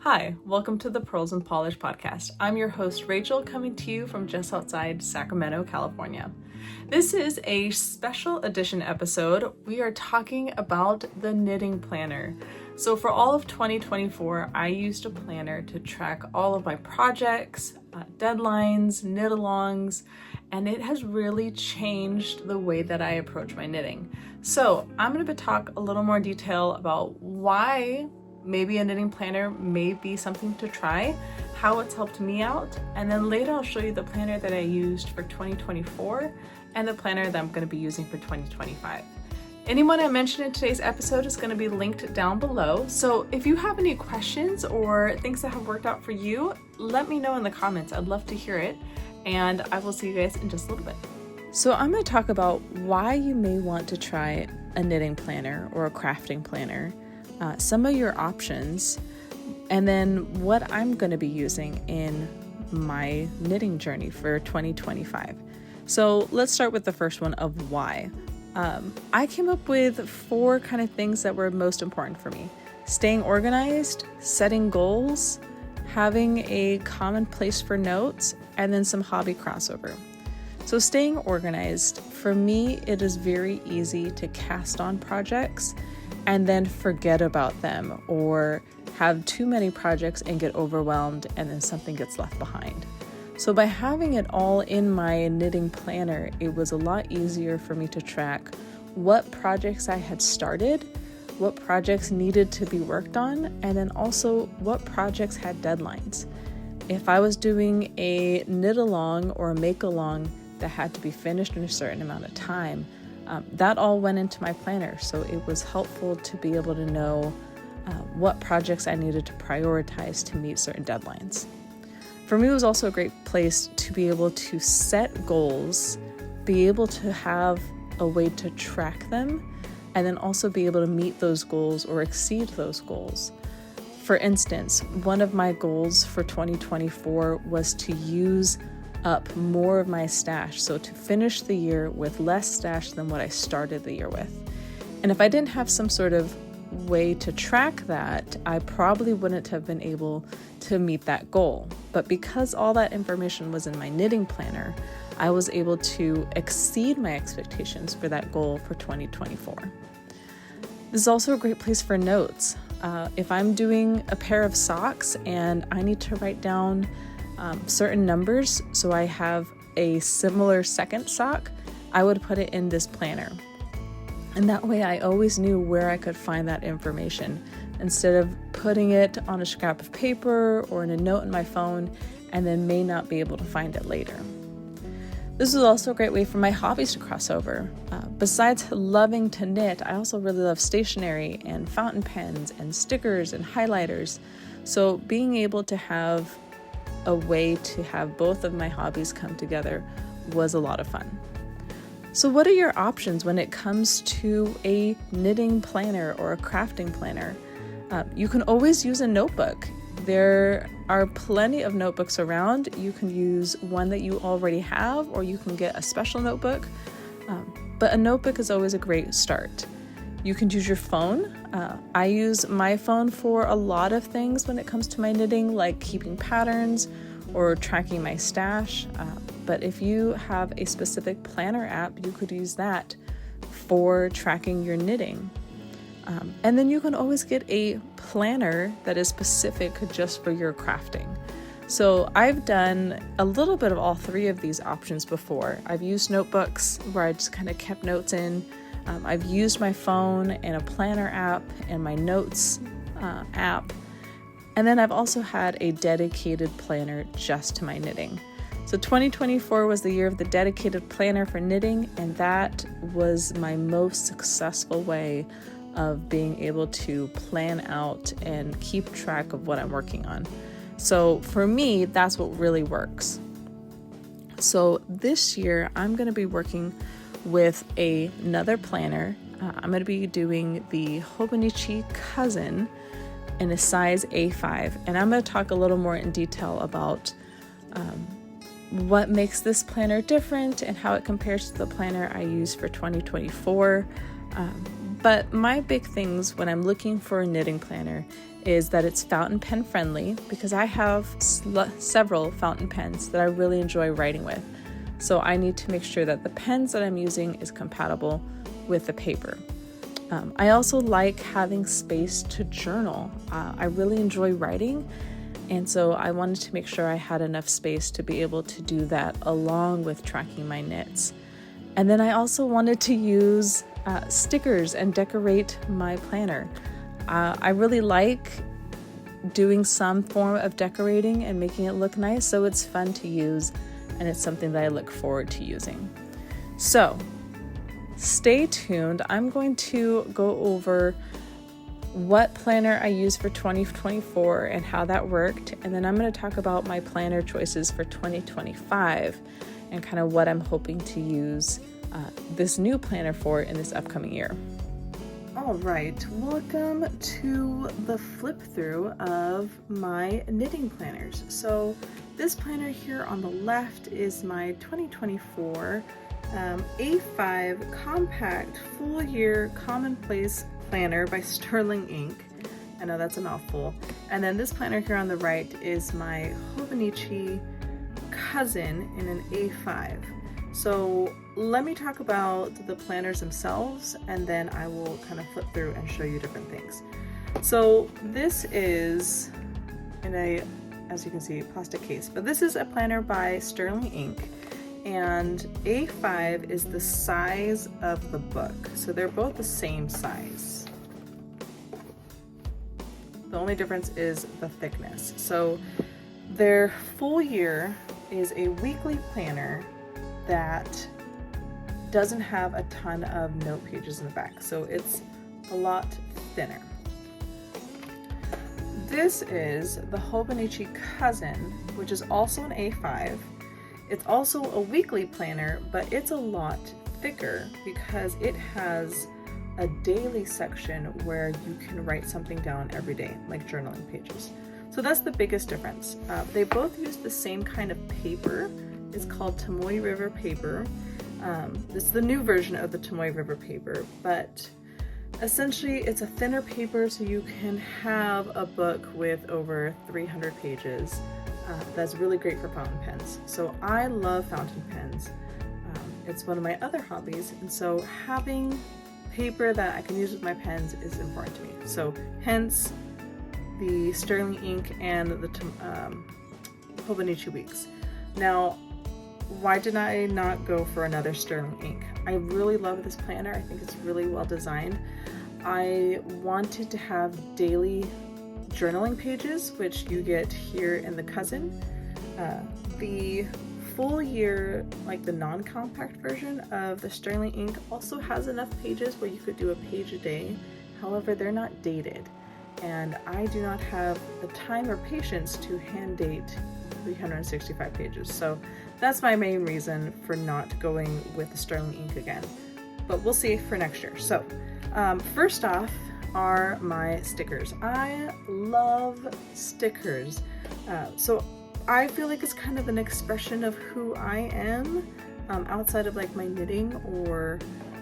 Hi, welcome to the Pearls and Polish podcast. I'm your host, Rachel, coming to you from just outside Sacramento, California. This is a special edition episode. We are talking about the knitting planner. So for all of 2024, I used a planner to track all of my projects, deadlines, knit-alongs, and it has really changed the way that I approach my knitting. So I'm going to talk a little more detail about why maybe a knitting planner may be something to try, how it's helped me out, and then later I'll show you the planner that I used for 2024 and the planner that I'm going to be using for 2025. Anyone I mentioned in today's episode is going to be linked down below, so if you have any questions or things that have worked out for you, let me know in the comments. I'd love to hear it, and I will see you guys in just a little bit. So I'm going to talk about why you may want to try a knitting planner or a crafting planner, some of your options, and then what I'm going to be using in my knitting journey for 2025. So let's start with the first one of why. I came up with 4 kind of things that were most important for me: staying organized, setting goals, having a common place for notes, and then some hobby crossover. So staying organized, for me, it is very easy to cast on projects and then forget about them, or have too many projects and get overwhelmed and then something gets left behind. So by having it all in my knitting planner, it was a lot easier for me to track what projects I had started, what projects needed to be worked on, and then also what projects had deadlines. If I was doing a knit along or a make along that had to be finished in a certain amount of time, that all went into my planner, so it was helpful to be able to know what projects I needed to prioritize to meet certain deadlines. For me, it was also a great place to be able to set goals, be able to have a way to track them, and then also be able to meet those goals or exceed those goals. For instance, one of my goals for 2024 was to use up more of my stash, so to finish the year with less stash than what I started the year with. And if I didn't have some sort of way to track that, I probably wouldn't have been able to meet that goal. But because all that information was in my knitting planner, I was able to exceed my expectations for that goal for 2024. This is also a great place for notes. If I'm doing a pair of socks and I need to write down certain numbers so I have a similar second sock, I would put it in this planner. And that way I always knew where I could find that information, instead of putting it on a scrap of paper or in a note in my phone and then may not be able to find it later. This is also a great way for my hobbies to cross over. Besides loving to knit, I also really love stationery and fountain pens and stickers and highlighters. So being able to have a way to have both of my hobbies come together was a lot of fun. So what are your options when it comes to a knitting planner or a crafting planner? You can always use a notebook. There are plenty of notebooks around. You can use one that you already have, or you can get a special notebook. But a notebook is always a great start. You can use your phone. I use my phone for a lot of things when it comes to my knitting, like keeping patterns or tracking my stash. But if you have a specific planner app, you could use that for tracking your knitting. And then you can always get a planner that is specific just for your crafting. So I've done a little bit of all 3 of these options before. I've used notebooks where I just kind of kept notes in. I've used my phone and a planner app and my notes app. And then I've also had a dedicated planner just to my knitting. So 2024 was the year of the dedicated planner for knitting, and that was my most successful way of being able to plan out and keep track of what I'm working on. So for me, that's what really works. So this year, I'm going to be working with another planner. I'm going to be doing the Hobonichi Cousin in a size A5, and I'm going to talk a little more in detail about what makes this planner different and how it compares to the planner I used for 2024. But my big things when I'm looking for a knitting planner is that it's fountain pen friendly, because I have several fountain pens that I really enjoy writing with. So I need to make sure that the pens that I'm using is compatible with the paper. I also like having space to journal. I really enjoy writing, and so I wanted to make sure I had enough space to be able to do that along with tracking my knits. And then I also wanted to use stickers and decorate my planner. I really like doing some form of decorating and making it look nice, so it's fun to use, and it's something that I look forward to using. So stay tuned. I'm going to go over what planner I use for 2024 and how that worked, and then I'm going to talk about my planner choices for 2025 and kind of what I'm hoping to use this new planner for in this upcoming year. All right, welcome to the flip through of my knitting planners. So this planner here on the left is my 2024 A5 Compact Full Year Commonplace Planner by Sterling Ink. I know that's a mouthful. And then this planner here on the right is my Hobonichi cousin in an A5. So let me talk about the planners themselves, and then I will kind of flip through and show you different things. So this is in a, as you can see, plastic case, but this is a planner by Sterling Ink, and A5 is the size of the book. So they're both the same size. The only difference is the thickness. So their full year is a weekly planner that doesn't have a ton of note pages in the back, so it's a lot thinner. This is the Hobonichi cousin, which is also an A5. It's also a weekly planner, but it's a lot thicker because it has a daily section where you can write something down every day, like journaling pages. So that's the biggest difference. They both use the same kind of paper. It's called Tomoe River paper. This is the new version of the Tomoe River paper, but essentially it's a thinner paper, so you can have a book with over 300 pages. That's really great for fountain pens. So I love fountain pens. It's one of my other hobbies, and so having paper that I can use with my pens is important to me. So hence the Sterling Ink and the Hobonichi weeks. Now, why did I not go for another Sterling Ink? I really love this planner. I think it's really well designed. I wanted to have daily journaling pages, which you get here in the cousin. The full year, like the non-compact version of the Sterling Ink, also has enough pages where you could do a page a day. However, they're not dated, and I do not have the time or patience to hand date 365 pages. So that's my main reason for not going with the Sterling Ink again, but we'll see for next year. So first off are my stickers. I love stickers. So I feel like it's kind of an expression of who I am outside of like my knitting or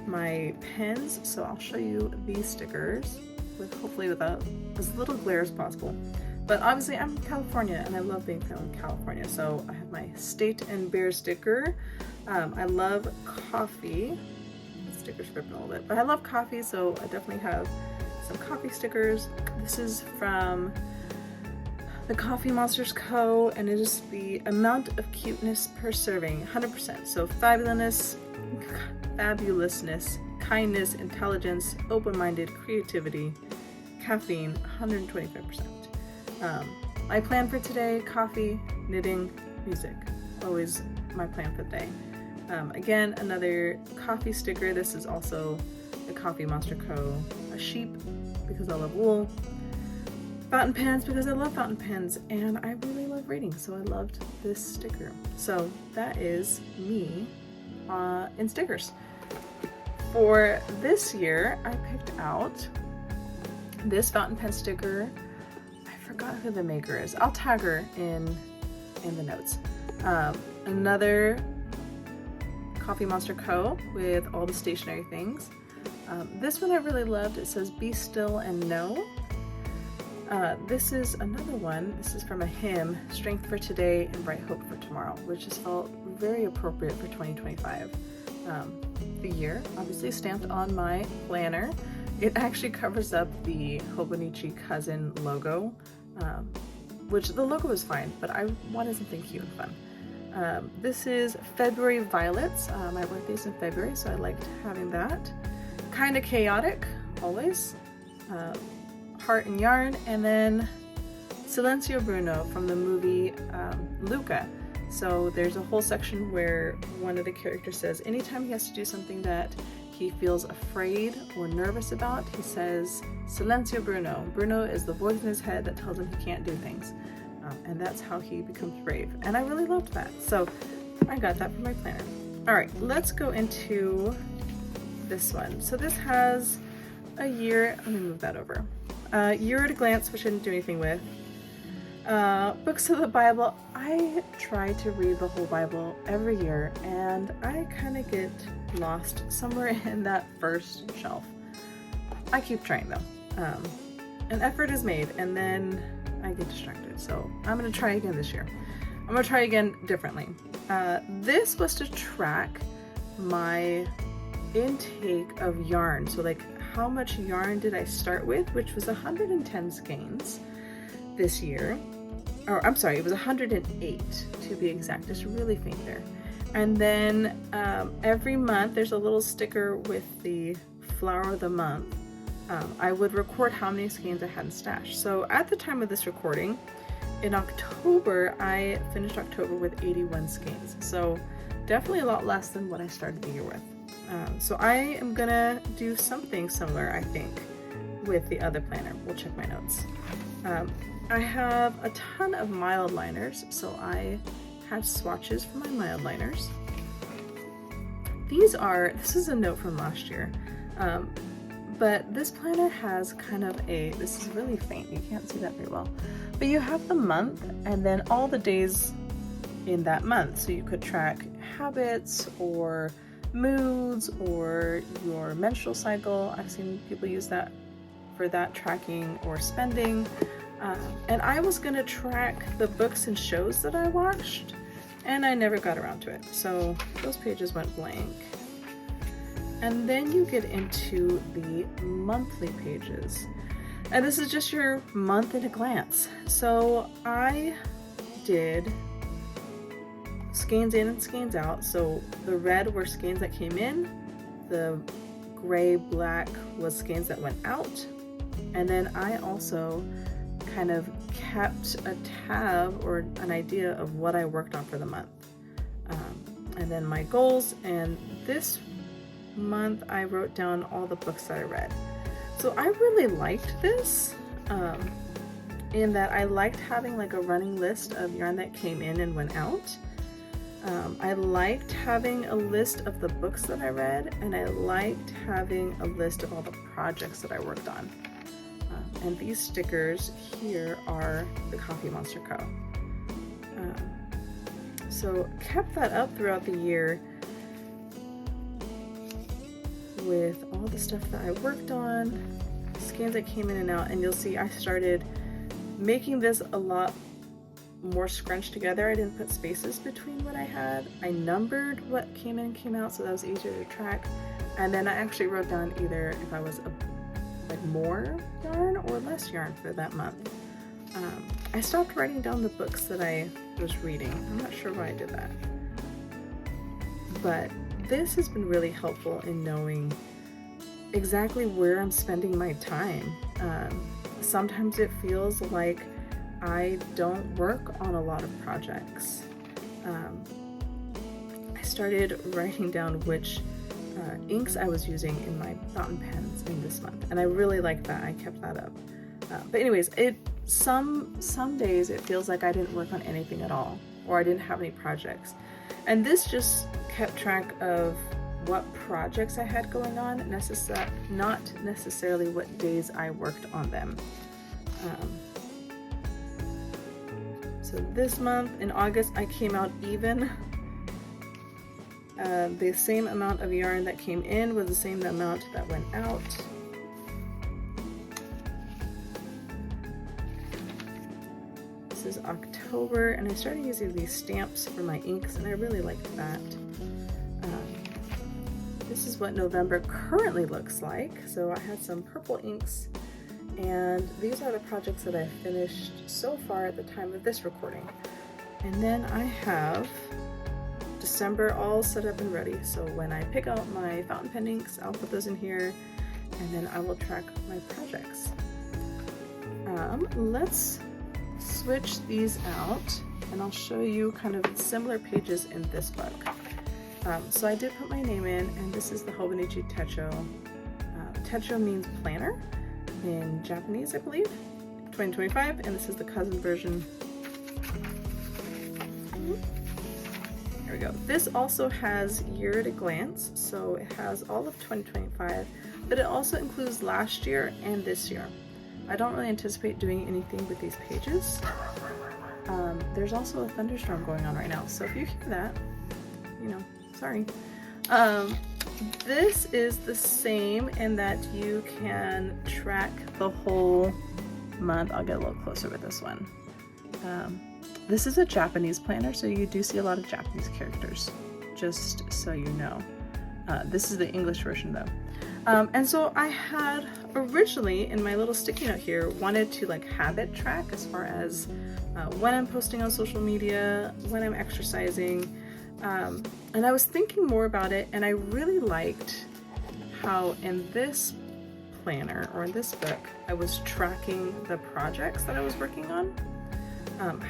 my pens. So I'll show you these stickers with hopefully without as little glare as possible. But obviously I'm from California and I love being from California. So I have my State and Bear sticker. I love coffee. The sticker's ripping a little bit, but I love coffee, so I definitely have some coffee stickers. This is from the Coffee Monsters Co. and it is the amount of cuteness per serving, 100%. So fabulousness, kindness, intelligence, open-minded, creativity, caffeine, 125%. My plan for today: coffee, knitting, music. Always my plan for the day. Again, another coffee sticker. This is also the Coffee Monster Co. A sheep because I love wool. Fountain pens because I love fountain pens, and I really love reading, so I loved this sticker. So that is me in stickers. For this year, I picked out this fountain pen sticker. I forgot who the maker is. I'll tag her in the notes. Another Coffee Monster Co. with all the stationery things. This one I really loved. It says, "Be still and know." This is another one. This is from a hymn, "Strength for Today and Bright Hope for Tomorrow," which just felt very appropriate for 2025. The year, obviously stamped on my planner. It actually covers up the Hobonichi cousin logo, which the logo is fine, but I wanted something cute and fun. This is February Violets. My birthday's in February, so I liked having that. Kind of chaotic, always. Heart and Yarn, and then Silenzio Bruno from the movie Luca. So there's a whole section where one of the characters says anytime he has to do something that he feels afraid or nervous about, he says Silenzio Bruno. Bruno is the voice in his head that tells him he can't do things. And that's how he becomes brave. And I really loved that. So I got that for my planner. All right, let's go into this one. So this has a year, let me move that over. Year at a glance, which I didn't do anything with. Books of the Bible. I try to read the whole Bible every year, and I kind of get lost somewhere in that first shelf. I keep trying though. An effort is made, and then I get distracted. So I'm gonna try again this year. I'm gonna try again differently. This was to track my intake of yarn. So like, how much yarn did I start with, which was 110 skeins this year. Or I'm sorry, it was 108 to be exact, just really faint there. And then every month there's a little sticker with the flower of the month. I would record how many skeins I had in stash. So at the time of this recording, in October, I finished October with 81 skeins. So definitely a lot less than what I started the year with. So I am gonna do something similar, I think, with the other planner. We'll check my notes. I have a ton of Mildliners, so I have swatches for my Mildliners. This is a note from last year, but this planner has kind of this is really faint, you can't see that very well, but you have the month and then all the days in that month, so you could track habits or moods or your menstrual cycle. I've seen people use that for that tracking or spending. And I was gonna track the books and shows that I watched, and I never got around to it. So those pages went blank. And then you get into the monthly pages. And this is just your month at a glance. So I did skeins in and skeins out. So the red were skeins that came in, the gray black was skeins that went out, and then I also kind of kept a tab or an idea of what I worked on for the month, and then my goals. And this month I wrote down all the books that I read. So I really liked this in that I liked having like a running list of yarn that came in and went out. I liked having a list of the books that I read, and I liked having a list of all the projects that I worked on. And these stickers here are the Coffee Monster Co. So kept that up throughout the year with all the stuff that I worked on, skeins that came in and out, and you'll see I started making this a lot more scrunched together. I didn't put spaces between what I had. I numbered what came in and came out, so that was easier to track. And then I actually wrote down either if I was like more yarn or less yarn for that month. I stopped writing down the books that I was reading. I'm not sure why I did that. But this has been really helpful in knowing exactly where I'm spending my time. Sometimes it feels like I don't work on a lot of projects. I started writing down which inks I was using in my fountain pens in this month, and I really like that. I kept that up. But anyways, some days it feels like I didn't work on anything at all, or I didn't have any projects. And this just kept track of what projects I had going on, not necessarily what days I worked on them. So this month in August I came out even. The same amount of yarn that came in was the same amount that went out. This is October, and I started using these stamps for my inks, and I really liked that. This is what November currently looks like. So I had some purple inks, and these are the projects that I finished so far at the time of this recording. And then I have December all set up and ready. So when I pick out my fountain pen inks, I'll put those in here, and then I will track my projects. Let's switch these out, and I'll show you kind of similar pages in this book. So I did put my name in, and this is the Hobonichi Techo. Techo means planner in Japanese, I believe, 2025, and this is the cousin version. There we go. This also has year at a glance, so it has all of 2025, but it also includes last year and this year. I don't really anticipate doing anything with these pages. There's also a thunderstorm going on right now, so if you hear that, sorry. This is the same in that you can track the whole month. I'll get a little closer with this one. This is a Japanese planner, so you do see a lot of Japanese characters, just so you know. This is the English version though. And so I had originally in my little sticky note here wanted to like habit track as far as when I'm posting on social media, when I'm exercising. And I was thinking more about it, and I really liked how in this planner, or in this book, I was tracking the projects that I was working on.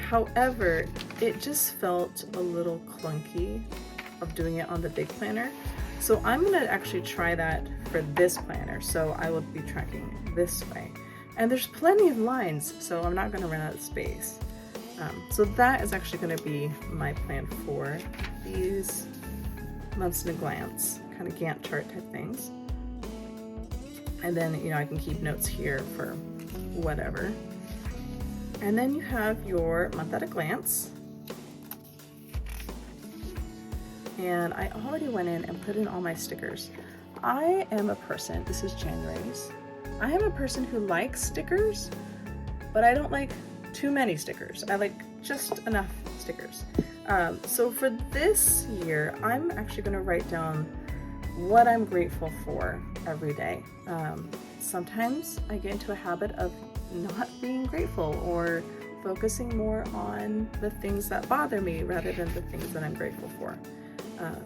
However, it just felt a little clunky of doing it on the big planner. So I'm gonna actually try that for this planner. So I will be tracking this way. And there's plenty of lines, so I'm not gonna run out of space. So that is actually going to be my plan for these months in a glance, kind of Gantt chart type things. And then, I can keep notes here for whatever. And then you have your month at a glance. And I already went in and put in all my stickers. I am a person, this is January's, I am a person who likes stickers, but I don't like too many stickers. I like just enough stickers. So for this year, I'm actually going to write down what I'm grateful for every day. Sometimes I get into a habit of not being grateful or focusing more on the things that bother me rather than the things that I'm grateful for.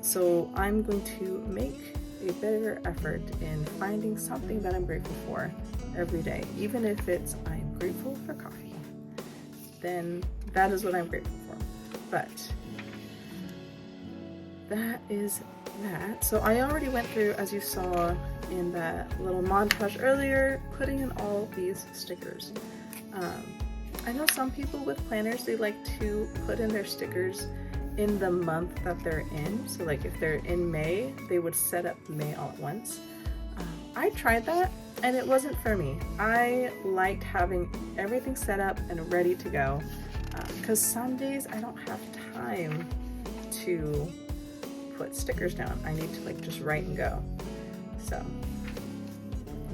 So I'm going to make a better effort in finding something that I'm grateful for every day, even if it's I'm grateful for coffee. Then that is what I'm grateful for. But that is that. So I already went through, as you saw in that little montage earlier, putting in all these stickers. I know some people with planners, they like to put in their stickers in the month that they're in. So like if they're in May, they would set up May all at once. I tried that, and it wasn't for me. I liked having everything set up and ready to go, because some days I don't have time to put stickers down. I need to just write and go. So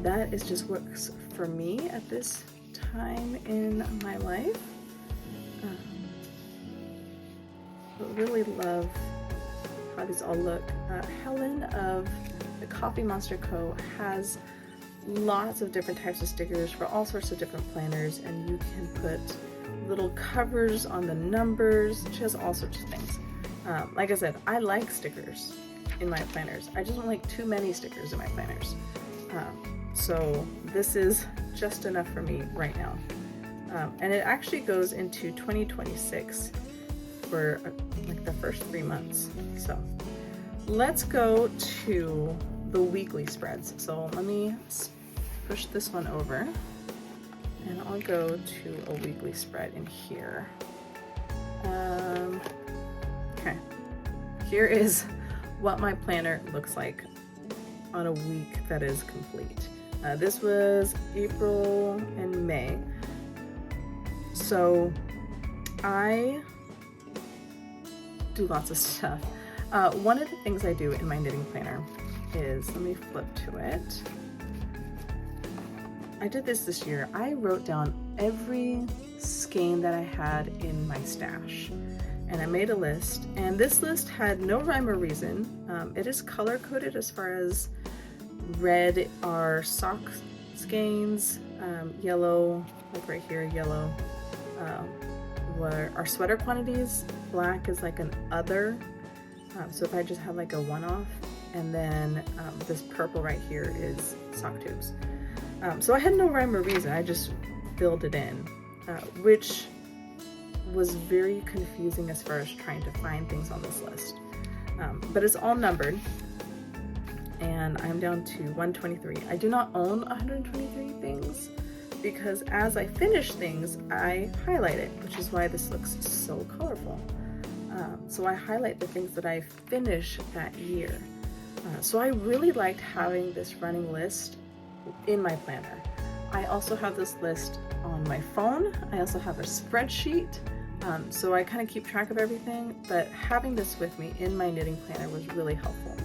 that is just works for me at this time in my life. But really love how these all look. Helen of the Coffee Monster Co. has lots of different types of stickers for all sorts of different planners, and you can put little covers on the numbers. She has all sorts of things. Like I said, I like stickers in my planners. I just don't like too many stickers in my planners. So this is just enough for me right now. And it actually goes into 2026 for the first 3 months. So let's go to the weekly spreads. So let me push this one over, and I'll go to a weekly spread in here. Okay, here is what my planner looks like on a week that is complete. This was April and May. So I do lots of stuff. One of the things I do in my knitting planner is, let me flip to it. I did this year. I wrote down every skein that I had in my stash, and I made a list, and this list had no rhyme or reason. It is color coded as far as red are sock skeins, yellow, like right here, yellow, are sweater quantities, black is like an other, so if I just have like a one-off, and then this purple right here is sock tubes. So I had no rhyme or reason, I just filled it in, which was very confusing as far as trying to find things on this list. But it's all numbered, and I'm down to 123. I do not own 123 things, because as I finish things, I highlight it, which is why this looks so colorful. So I highlight the things that I finish that year. So I really liked having this running list in my planner. I also have this list on my phone. I also have a spreadsheet, so I kind of keep track of everything, but having this with me in my knitting planner was really helpful.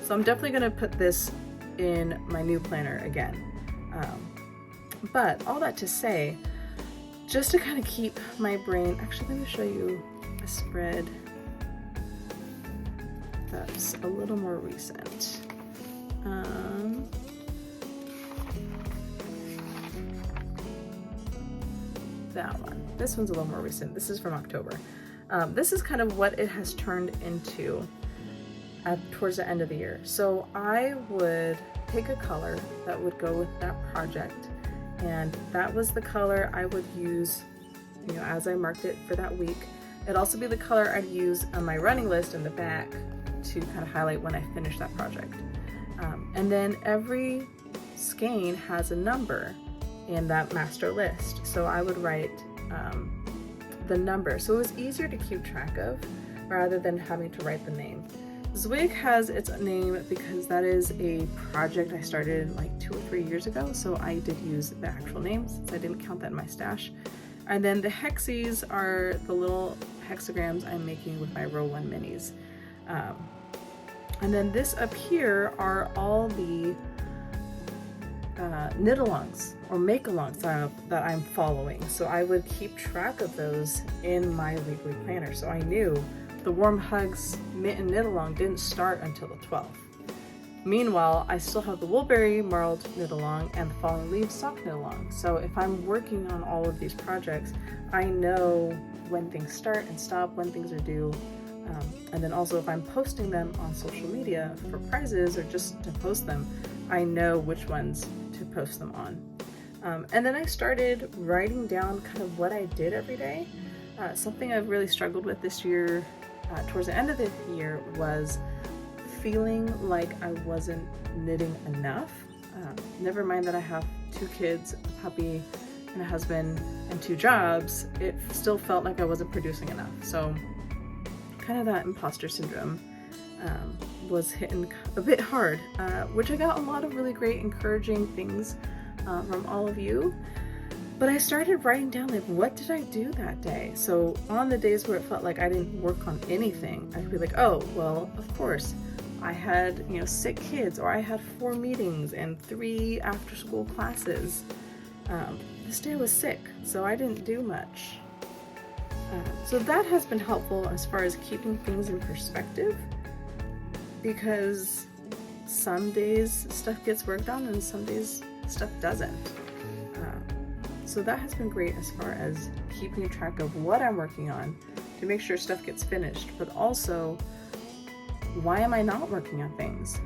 So I'm definitely going to put this in my new planner again. But all that to say, just to kind of keep my brain, actually let me show you a spread that's a little more recent. That one. This one's a little more recent. This is from October. This is kind of what it has turned into towards the end of the year. So I would pick a color that would go with that project, and that was the color I would use, you know, as I marked it for that week. It'd also be the color I'd use on my running list in the back to kind of highlight when I finish that project. And then every skein has a number in that master list, so I would write the number, so it was easier to keep track of rather than having to write the name. Zwig has its name because that is a project I started like 2 or 3 years ago, so I did use the actual name since I didn't count that in my stash. And then the hexies are the little hexagrams I'm making with my row 1 minis. And then this up here are all the knit-alongs or make-alongs that I'm following. So I would keep track of those in my weekly planner. So I knew the Warm Hugs Mitten Knit-Along didn't start until the 12th. Meanwhile, I still have the Woolberry Marled Knit-Along and the Falling Leaves Sock Knit-Along. So if I'm working on all of these projects, I know when things start and stop, when things are due. And then also if I'm posting them on social media for prizes or just to post them, I know which ones to post them on. And then I started writing down kind of what I did every day. Something I've really struggled with this year, towards the end of the year, was feeling like I wasn't knitting enough. Never mind that I have 2 kids, a puppy, and a husband, and 2 jobs, it still felt like I wasn't producing enough. So kind of that imposter syndrome was hitting a bit hard, which I got a lot of really great encouraging things from all of you. But I started writing down, like, what did I do that day? So on the days where it felt like I didn't work on anything, I'd be like, oh, well, of course, I had, you know, sick kids, or I had 4 meetings and 3 after-school classes. This day I was sick, so I didn't do much. So that has been helpful as far as keeping things in perspective, because some days stuff gets worked on and some days stuff doesn't. So that has been great as far as keeping track of what I'm working on to make sure stuff gets finished, but also why am I not working on things?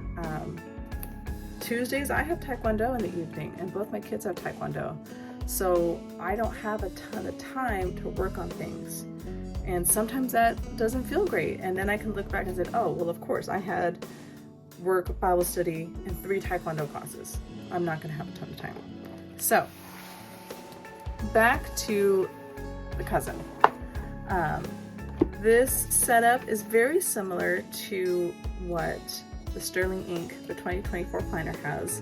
Tuesdays I have Taekwondo in the evening, and both my kids have Taekwondo. So I don't have a ton of time to work on things. And sometimes that doesn't feel great. And then I can look back and say, oh, well, of course, I had work, Bible study, and 3 Taekwondo classes. I'm not gonna have a ton of time. So back to the cousin. This setup is very similar to what the Sterling Ink, the 2024 planner has.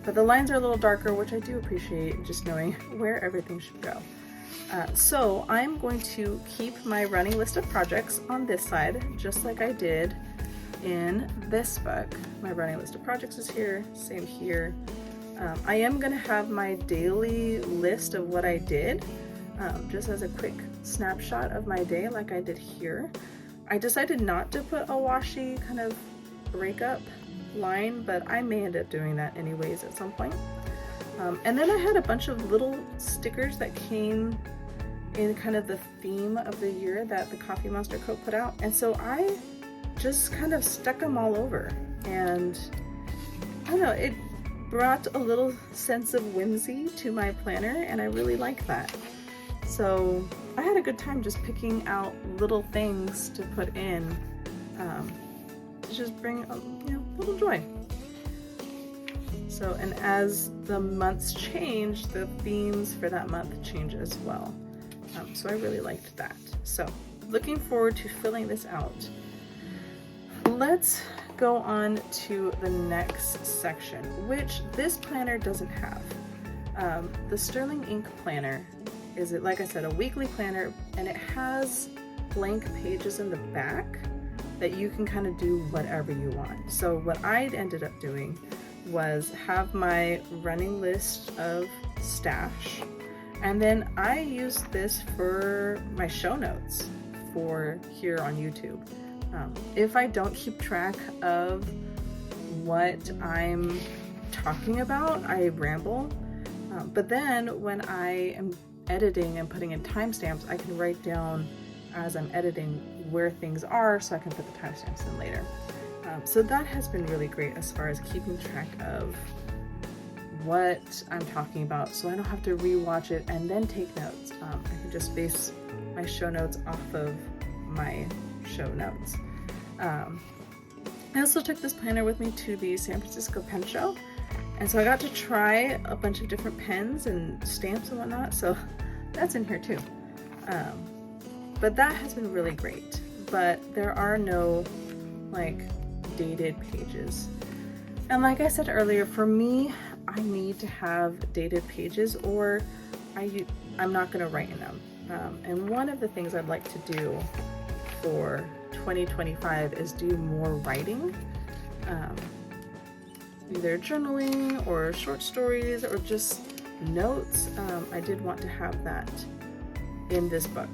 But the lines are a little darker, which I do appreciate, just knowing where everything should go. So I'm going to keep my running list of projects on this side, just like I did in this book. My running list of projects is here, same here. I am going to have my daily list of what I did, just as a quick snapshot of my day like I did here. I decided not to put a washi kind of breakup line, but I may end up doing that anyways at some point. And then I had a bunch of little stickers that came in kind of the theme of the year that the Coffee Monster Co. put out. And so I just kind of stuck them all over. And I don't know, it brought a little sense of whimsy to my planner, and I really like that. So I had a good time just picking out little things to put in to just bring a little joy. So, and as the months change, the themes for that month change as well. So I really liked that. So looking forward to filling this out. Let's go on to the next section, which this planner doesn't have. The Sterling Ink planner is, like I said, a weekly planner, and it has blank pages in the back that you can kind of do whatever you want. So what I ended up doing was have my running list of stash, and then I used this for my show notes for here on YouTube. If I don't keep track of what I'm talking about, I ramble. But then when I am editing and putting in timestamps, I can write down as I'm editing where things are so I can put the timestamps in later. So that has been really great as far as keeping track of what I'm talking about, so I don't have to rewatch it and then take notes. I can just base my show notes off of my show notes. I also took this planner with me to the San Francisco Pen Show, and so I got to try a bunch of different pens and stamps and whatnot, so that's in here too. But that has been really great, but there are no like dated pages. And like I said earlier, for me, I need to have dated pages or I'm not going to write in them. And one of the things I'd like to do for 2025 is do more writing, either journaling or short stories or just notes. I did want to have that in this book.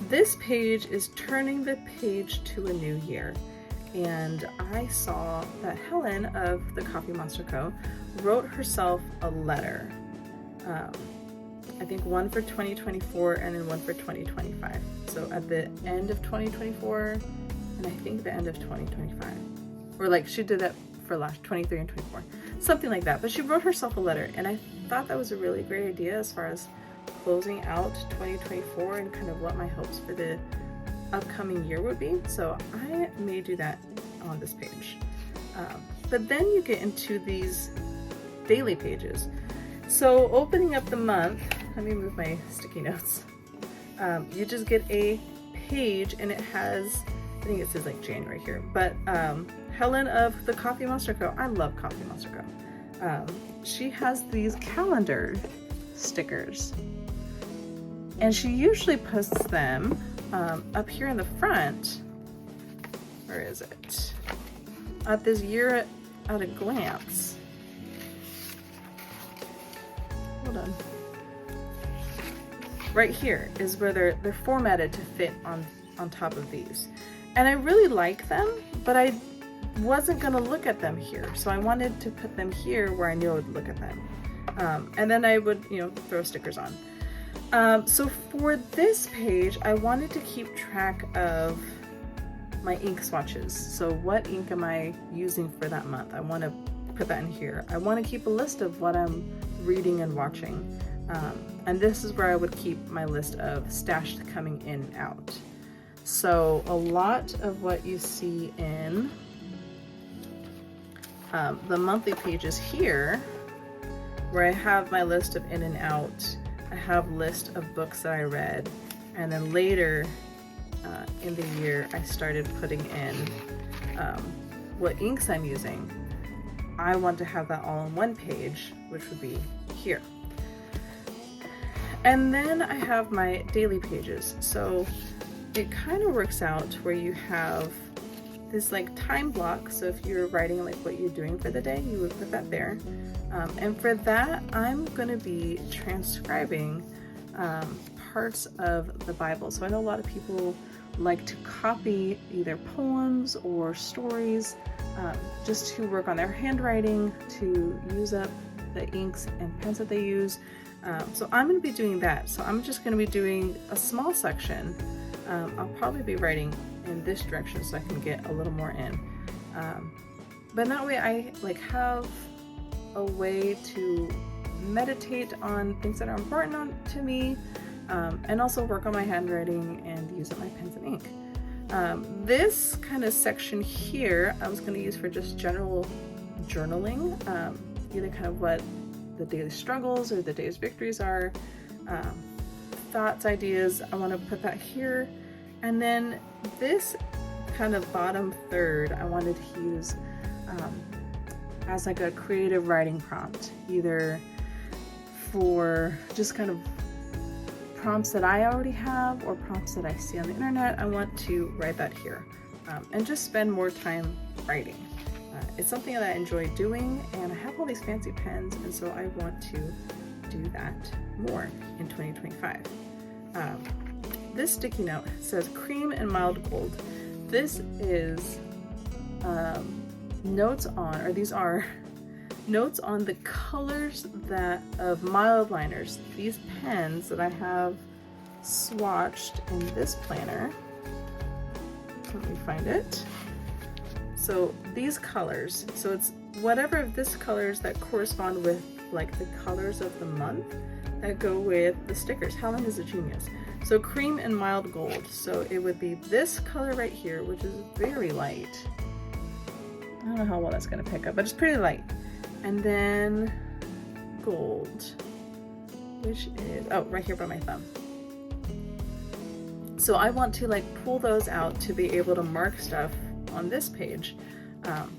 This page is turning the page to a new year, and I saw that Helen of the Coffee Monster Co. wrote herself a letter. I think one for 2024 and then one for 2025. So at the end of 2024 and I think the end of 2025. Or like she did that for last 23 and 24. Something like that. But she wrote herself a letter, and I thought that was a really great idea as far as closing out 2024 and kind of what my hopes for the upcoming year would be. So I may do that on this page. But then you get into these daily pages. So opening up the month, let me move my sticky notes. You just get a page, and it has, I think it says like January here, but Helen of the Coffee Monster Co. I love Coffee Monster Co. She has these calendar stickers, and she usually posts them up here in the front. Where is it? At this year at a glance. Hold on. Right here is where they're formatted to fit on top of these. And I really like them, but I wasn't gonna look at them here. So I wanted to put them here where I knew I would look at them. And then I would, throw stickers on. So for this page, I wanted to keep track of my ink swatches. So what ink am I using for that month? I want to put that in here. I want to keep a list of what I'm reading and watching. And this is where I would keep my list of stashed coming in and out. So a lot of what you see in the monthly pages here, where I have my list of in and out, I have list of books that I read, and then later in the year I started putting in what inks I'm using. I want to have that all on one page, which would be here. And then I have my daily pages. So it kind of works out where you have this like time block. So if you're writing like what you're doing for the day, you would put that there. And for that, I'm going to be transcribing parts of the Bible. So I know a lot of people like to copy either poems or stories just to work on their handwriting, to use up the inks and pens that they use. So I'm going to be doing that. So I'm just going to be doing a small section. I'll probably be writing in this direction so I can get a little more in. But that way I like have a way to meditate on things that are important to me, and also work on my handwriting and use up my pens and ink. This kind of section here I was going to use for just general journaling, either kind of what the daily struggles or the day's victories are, thoughts, ideas. I want to put that here. And then this kind of bottom third I wanted to use as like a creative writing prompt, either for just kind of prompts that I already have or prompts that I see on the internet. I want to write that here and just spend more time writing. It's something that I enjoy doing, and I have all these fancy pens, and so I want to do that more in 2025. This sticky note says cream and mild gold. This is notes on, or these are notes on the colors that of Mildliners, these pens that I have swatched in this planner. Let me find it. So these colors, so it's whatever of this colors that correspond with like the colors of the month that go with the stickers. Helen is a genius. So cream and mild gold. So it would be this color right here, which is very light. I don't know how well that's gonna pick up, but it's pretty light. And then gold, which is, oh, right here by my thumb. So I want to like pull those out to be able to mark stuff on this page.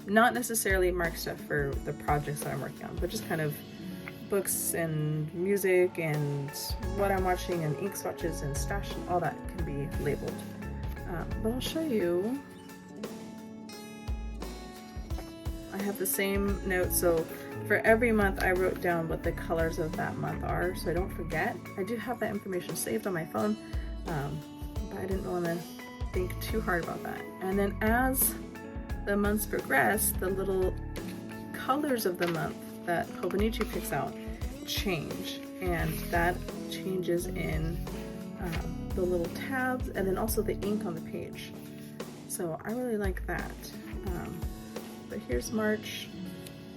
Not necessarily mark stuff for the projects that I'm working on, but just kind of books and music and what I'm watching and ink swatches and stash and all that can be labeled. But I'll show you. I have the same note, so for every month I wrote down what the colors of that month are so I don't forget. I do have that information saved on my phone, but I didn't want to think too hard about that. And then as the months progress, the little colors of the month that Hobonichi picks out change, and that changes in the little tabs and then also the ink on the page. So I really like that. But here's March.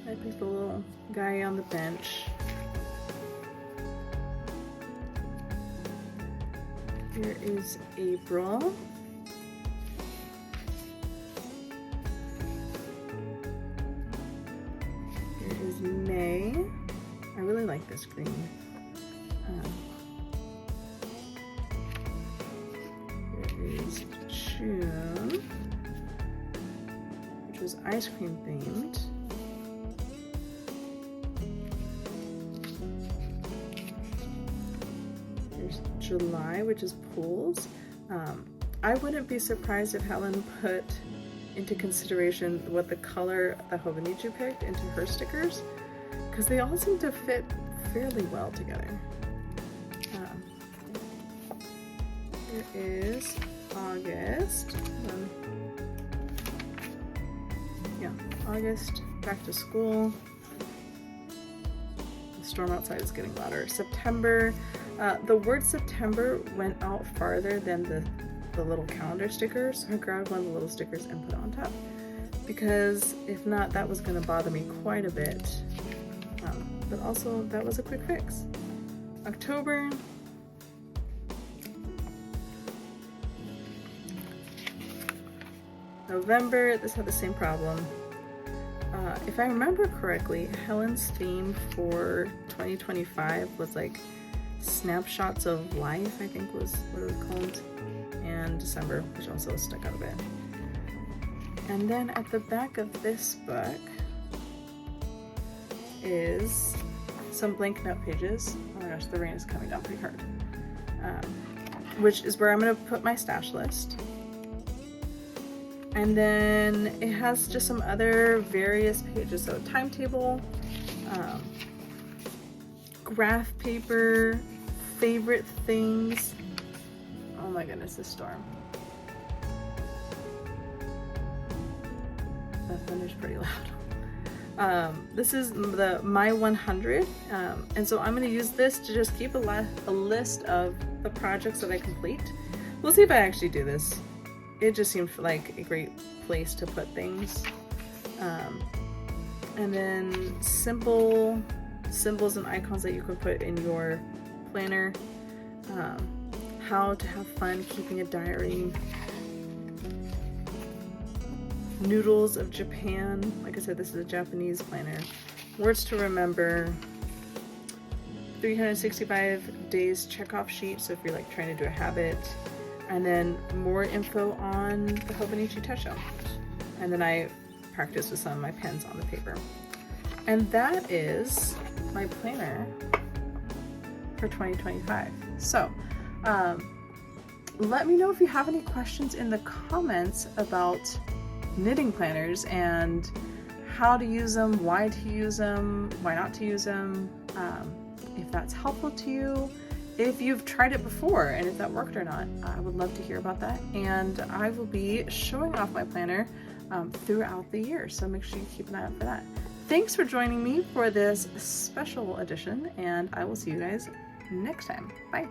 I picked the little guy on the bench. Here is April. Here is May. I really like this green. Here is June, which was ice cream themed. Here's July, which is pools. I wouldn't be surprised if Helen put into consideration what the color that Hobonichi picked into her stickers, because they all seem to fit fairly well together. Here is August. August, back to school. The storm outside is getting louder. September. The word September went out farther than the little calendar sticker, so I grabbed one of the little stickers and put it on top, because if not, that was going to bother me quite a bit. But also, that was a quick fix. October. November, this had the same problem. If I remember correctly, Helen's theme for 2025 was like snapshots of life, I think was what it was called, and December, which also stuck out a bit. And then at the back of this book is some blank note pages. Oh my gosh, gosh, the rain is coming down pretty hard. Which is where I'm going to put my stash list. And then it has just some other various pages. So timetable, graph paper, favorite things. Oh my goodness, this storm. The thunder's pretty loud. This is the My 100, and so I'm going to use this to just keep a list of the projects that I complete. We'll see if I actually do this. It just seemed like a great place to put things. And then simple symbols and icons that you can put in your planner. How to have fun keeping a diary. Noodles of Japan. Like I said, this is a Japanese planner. Words to remember. 365 days checkoff sheet. So if you're like trying to do a habit. And then more info on the Hobonichi Tesho. And then I practice with some of my pens on the paper. And that is my planner for 2025. So let me know if you have any questions in the comments about knitting planners and how to use them, why to use them, why not to use them, if that's helpful to you, if you've tried it before and if that worked or not. I would love to hear about that, and I will be showing off my planner throughout the year, so make sure you keep an eye out for that. Thanks for joining me for this special edition, and I will see you guys next time. Bye.